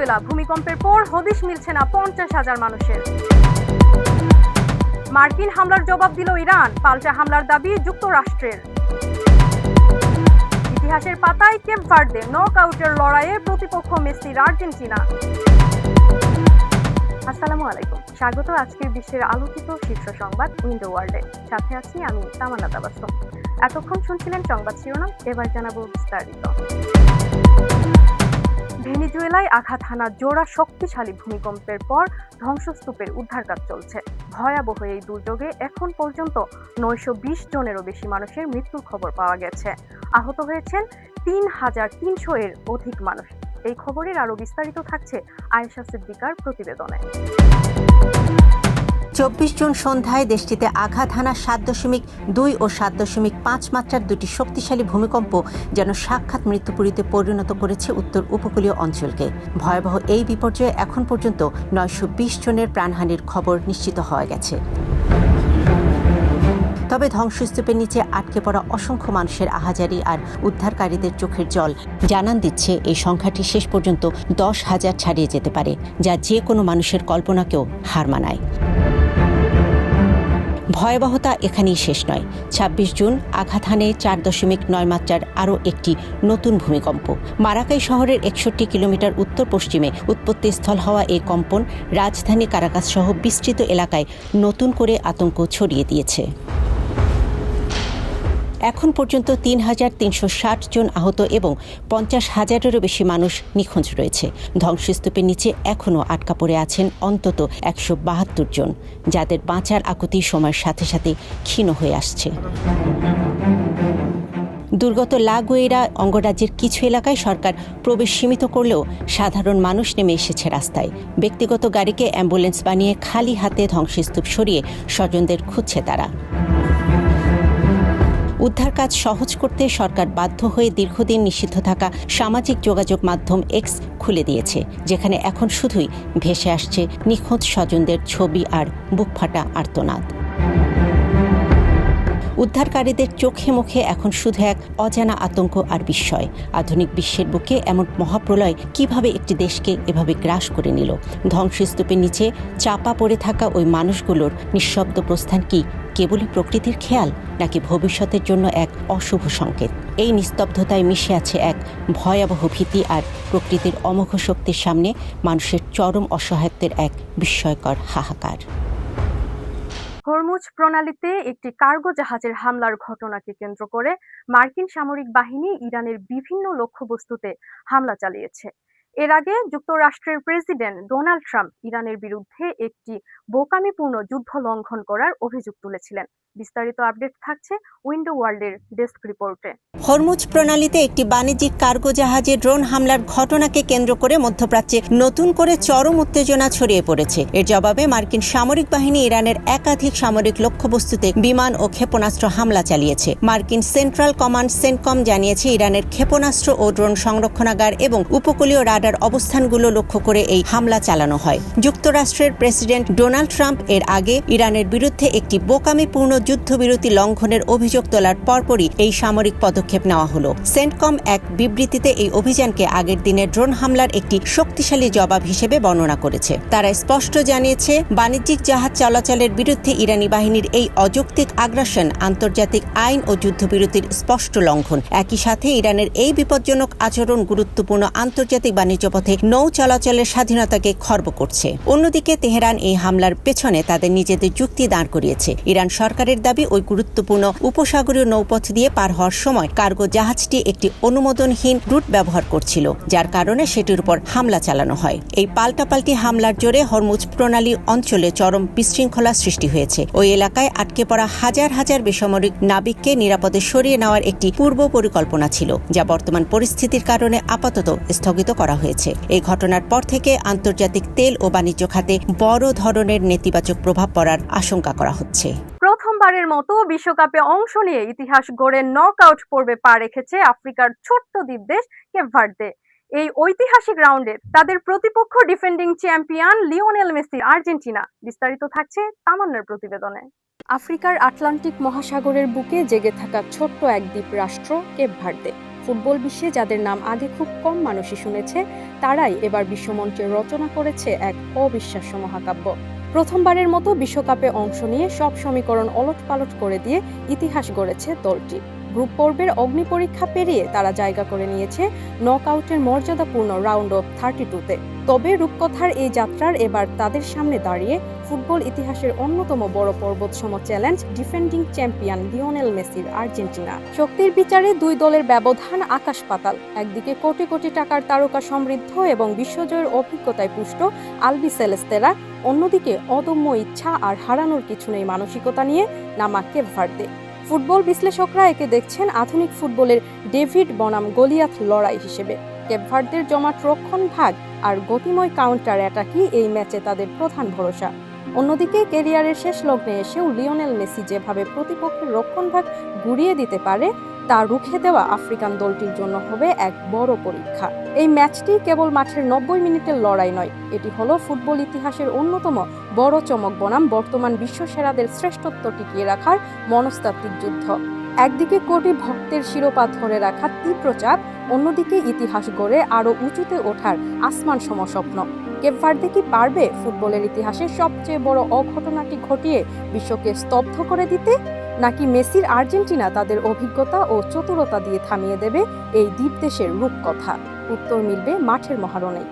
Venezuela ভূমিকম্পের পর হদিশ মিলছে না 50,000 মানুষের। মার্কিন হামলার জবাব দিল ইরান, পাল্টা হামলার দাবি যুক্তরাষ্ট্রের। ইতিহাসের পাতায় কেপ ভার্দে নকআউটের লড়াইয়ে প্রতিপক্ষ মেসির আর্জেন্টিনা। আসসালামু আলাইকুম, স্বাগত আজকের বিশ্বের আলোচিত শীর্ষ সংবাদ উইন্ডো ওয়ার্ল্ডে। সাথে আছি আমি তামান্না তাবাসসুম। এতক্ষণ শুনছিলেন সংবাদ শিরোনাম, এবার জানাবো বিস্তারিত। ভেনেজুয়েলায় আঘাত হানা জোড়া শক্তিশালী ভূমিকম্পের পর ধ্বংসস্তূপের উদ্ধার কাজ চলছে। ভয়াবহ এই দুর্যোগে এখন পর্যন্ত 920 জনেরও বেশি মানুষের মৃত্যুর খবর পাওয়া গেছে। আহত হয়েছেন 3,300 এর অধিক মানুষ। এই খবরের আরো বিস্তারিত থাকছে আয়েশা সিদ্দিকার প্রতিবেদনে। 24 জুন সন্ধ্যায় দেশটিতে আঘাত হানা 7.2 ও 7.5 মাত্রার দুটি শক্তিশালী ভূমিকম্প যেন সাক্ষাৎ মৃত্যুপুরীতে পরিণত করেছে উত্তর উপকূলীয় অঞ্চলকে। ভয়াবহ এই বিপর্যয়ে এখন পর্যন্ত 920 জনের প্রাণহানির খবর নিশ্চিত হয়ে গেছে। তবে ধ্বংসস্তূপের নিচে আটকে পড়া অসংখ্য মানুষের আহাজারি আর উদ্ধারকারীদের চোখের জল জানান দিচ্ছে এই সংখ্যাটি শেষ পর্যন্ত 10,000 ছাড়িয়ে যেতে পারে, যা যে কোনো মানুষের কল্পনাকেও হার মানায়। ভয়াবহতা এখানেই শেষ নয়। 26 জুন আঘাত হানে 4.9 মাত্রার আরও একটি নতুন ভূমিকম্প। মারাকাই শহরের 61 কিলোমিটার উত্তর পশ্চিমে উৎপত্তিস্থল হওয়া এই কম্পন রাজধানী কারাকাস সহ বিস্তৃত এলাকায় নতুন করে আতঙ্ক ছড়িয়ে দিয়েছে। এখন পর্যন্ত 3,360 জন আহত এবং 50,000-এরও বেশি মানুষ নিখোঁজ রয়েছে। ধ্বংসস্তূপের নিচে এখনও আটকা পড়ে আছেন অন্তত 172 জন, যাদের বাঁচার আকুতি সময়ের সাথে সাথে ক্ষীণ হয়ে আসছে। দুর্গত লা গুয়েরা অঙ্গরাজ্যের কিছু এলাকায় সরকার প্রবেশ সীমিত করলেও সাধারণ মানুষ নেমে এসেছে রাস্তায়। ব্যক্তিগত গাড়িকে অ্যাম্বুলেন্স বানিয়ে খালি হাতে ধ্বংসস্তূপ সরিয়ে স্বজনদের খুঁজছে তারা। উদ্ধার কাজ সহজ করতে সরকার বাধ্য হয়ে দীর্ঘদিন নিষিদ্ধ থাকা সামাজিক যোগাযোগ মাধ্যম এক্স খুলে দিয়েছে, যেখানে এখন শুধুই ভেসে আসছে নিখোঁজ স্বজনদের ছবি আর বুকফাটা আর্তনাদ। উদ্ধারকারীদের চোখে মুখে এখন শুধু এক অজানা আতঙ্ক আর বিস্ময়। আধুনিক বিশ্বের বুকে এমন মহাপ্রলয় কিভাবে একটি দেশকে এভাবে গ্রাস করে নিল? ধ্বংসস্তূপের নিচে চাপা পড়ে থাকা ওই মানুষগুলোর নিঃশব্দ প্রস্থান কি কেবলই প্রকৃতির খেয়াল, নাকি ভবিষ্যতের জন্য এক অশুভ সংকেত? এই নিস্তব্ধতায় মিশে আছে এক ভয়াবহ ভীতি আর প্রকৃতির অমোঘ শক্তির সামনে মানুষের চরম অসহায়ত্বের এক বিস্ময়কর হাহাকার। হরমুজ প্রণালীতে একটি কার্গো জাহাজের হামলার ঘটনাকে কেন্দ্র করে মার্কিন সামরিক বাহিনী ইরানের বিভিন্ন লক্ষ্যবস্তুতে হামলা চালিয়েছে। এর আগে যুক্তরাষ্ট্রের প্রেসিডেন্ট ডোনাল্ড ট্রাম্প ইরানের বিরুদ্ধে একটি বোকামিপূর্ণ যুদ্ধ লঙ্ঘন করার অভিযোগ তুলেছিলেন। বিস্তারিত আপডেট থাকছে উইন্ডো ওয়ার্ল্ডের ডেস্ক রিপোর্টে। হরমুজ প্রণালীতে একটি বাণিজ্যিক কার্গো জাহাজে ড্রোন হামলার ঘটনাকে কেন্দ্র করে মধ্যপ্রাচ্যে নতুন করে চরম উত্তেজনা ছড়িয়ে পড়েছে। এর জবাবে মার্কিন সামরিক বাহিনী ইরানের একাধিক সামরিক লক্ষ্যবস্তুতে বিমান ও ক্ষেপণাস্ত্র হামলা চালিয়েছে। মার্কিন সেন্ট্রাল কমান্ড সেন্টকম জানিয়েছে ইরানের ক্ষেপণাস্ত্র ও ড্রোন সংরক্ষণাগার এবং উপকূলীয় রাডার অবস্থানগুলো লক্ষ্য করে এই হামলা চালানো হয়। যুক্তরাষ্ট্রের প্রেসিডেন্ট ডোনাল্ড ট্রাম্প এর আগে ইরানের বিরুদ্ধে একটি বোকামিপূর্ণ যুদ্ধবিরতি লঙ্ঘনের অভিযোগ তোলার পরপরই এই সামরিক পদক্ষেপ নেওয়া হলো। সেন্টকম এক বিবৃতিতে এই অভিযানকে আগের দিনের ড্রোন হামলার একটি শক্তিশালী জবাব হিসেবে বর্ণনা করেছে। তারা স্পষ্ট জানিয়েছে, বাণিজ্যিক জাহাজ চলাচলের বিরুদ্ধে ইরানি বাহিনীর এই অযৌক্তিক আগ্রাসন আন্তর্জাতিক আইন ও যুদ্ধবিরতির স্পষ্ট লঙ্ঘন। একই সাথে ইরানের এই বিপজ্জনক আচরণ গুরুত্বপূর্ণ আন্তর্জাতিক বাণিজ্য পথে নৌ চলাচলের স্বাধীনতাকে খর্ব করছে। অন্যদিকে তেহরান এই হামলার পেছনে তাদের নিজেদের যুক্তি দাঁড় করিয়েছে। ইরান সরকারের দাবি, ওই গুরুত্বপূর্ণ উপসাগরীয় নৌপথ দিয়ে পার হওয়ার সময় কার্গো জাহাজটি একটি অনুমোদনহীন রুট ব্যবহার করছিল, যার কারণে সেটির উপর হামলা চালানো হয়। এই পাল্টাপাল্টি হামলার জোরে হরমুজ প্রণালী অঞ্চলে চরম বিশৃঙ্খলা সৃষ্টি হয়েছে। ওই এলাকায় আটকে পড়া হাজার হাজার বেসামরিক নাবিককে নিরাপদে সরিয়ে নেওয়ার একটি পূর্ব পরিকল্পনা ছিল, যা বর্তমান পরিস্থিতির কারণে আপাতত স্থগিত করা হয়েছে। এই ঘটনার পর থেকে আন্তর্জাতিক তেল ও বাণিজ্য খাতে বড় ধরনের নেতিবাচক প্রভাব পড়ার আশঙ্কা করা হচ্ছে। প্রথমবারের মতো বিশ্বকাপে অংশ নিয়ে ইতিহাস গড়ে নকআউট পর্বে পা রেখেছে আফ্রিকার ছোট্ট দ্বীপ দেশ কেপ ভার্দে। এই ঐতিহাসিক রাউন্ডে তাদের প্রতিপক্ষ ডিফেন্ডিং চ্যাম্পিয়ন লিওনেল মেসির আর্জেন্টিনা। বিস্তারিত থাকছে তামান্নার প্রতিবেদনে। আফ্রিকার আটলান্টিক মহাসাগরের বুকে জেগে থাকা ছোট্ট এক দ্বীপ রাষ্ট্র কেপ ভার্দে। ফুটবল বিশ্বে যাদের নাম আগে খুব কম মানুষই শুনেছে, তারাই এবার বিশ্বমঞ্চে রচনা করেছে এক অবিশ্বাস্য মহাকাব্য। প্রথমবারের মতো বিশ্বকাপে অংশ নিয়ে সব সমীকরণ ওলটপালট করে দিয়ে ইতিহাস গড়েছে দলটি। গ্রুপ পর্বের অগ্নিপরীক্ষা পেরিয়ে তারা জায়গা করে নিয়েছে নকআউটের মর্যাদাপূর্ণ রাউন্ড অফ 32-তে। তবে রূপকথার এই যাত্রার এবার তাদের সামনে দাঁড়িয়ে ফুটবল ইতিহাসের অন্যতম বড় পর্বতসম চ্যালেঞ্জ ডিফেন্ডিং চ্যাম্পিয়ন লিওনেল মেসির আর্জেন্টিনা। শক্তির বিচারে দুই দলের ব্যবধান আকাশ পাতাল। একদিকে কোটি কোটি টাকার তারকা সমৃদ্ধ এবং বিশ্বজয়ের অভিজ্ঞতায় পুষ্ট আলবি সেলেস্তেরা, অন্যদিকে অদম্য ইচ্ছা আর হারানোর কিছু নেই মানসিকতা নিয়ে নামা কেপ ভার্দে। ফুটবল বিশ্লেষকরা একে দেখছেন আধুনিক ফুটবলের ডেভিড বনাম গলিয়াথ লড়াই হিসেবে। কেপ ভার্দের জমাট রক্ষণ ভাগ আর গতিময় কাউন্টার অ্যাটাকই এই ম্যাচে তাদের প্রধান ভরসা। অন্যদিকে ক্যারিয়ারের শেষ লগ্নে এসেও লিওনেল মেসি যেভাবে প্রতিপক্ষের রক্ষণভাগ গুড়িয়ে দিতে পারে, তা রুখে দেওয়া আফ্রিকান দলটির জন্য হবে এক বড় পরীক্ষা। এই ম্যাচটি কেবল মাঠের 90 মিনিটের লড়াই নয়, এটি হলো ফুটবল ইতিহাসের অন্যতম বড় চমক বনাম বর্তমান বিশ্বসেরাদের শ্রেষ্ঠত্ব টিকিয়ে রাখার মনস্তাত্ত্বিক যুদ্ধ। একদিকে কোটি ভক্তের শিরোপা ধরে রাখা তীব্র চাপ, অন্যদিকে ইতিহাস গড়ে আরও উঁচুতে ওঠার আসমান সম স্বপ্ন। কেপ ভার্দে কি পারবে ফুটবলের ইতিহাসে সবচেয়ে বড় অঘটনাটি ঘটিয়ে বিশ্বকে স্তব্ধ করে দিতে, নাকি মেসির আর্জেন্টিনা তাদের অভিজ্ঞতা ও চতুরতা দিয়ে থামিয়ে দেবে এই দ্বীপ দেশের রূপকথা? উত্তর মিলবে মাঠের মহারণেই।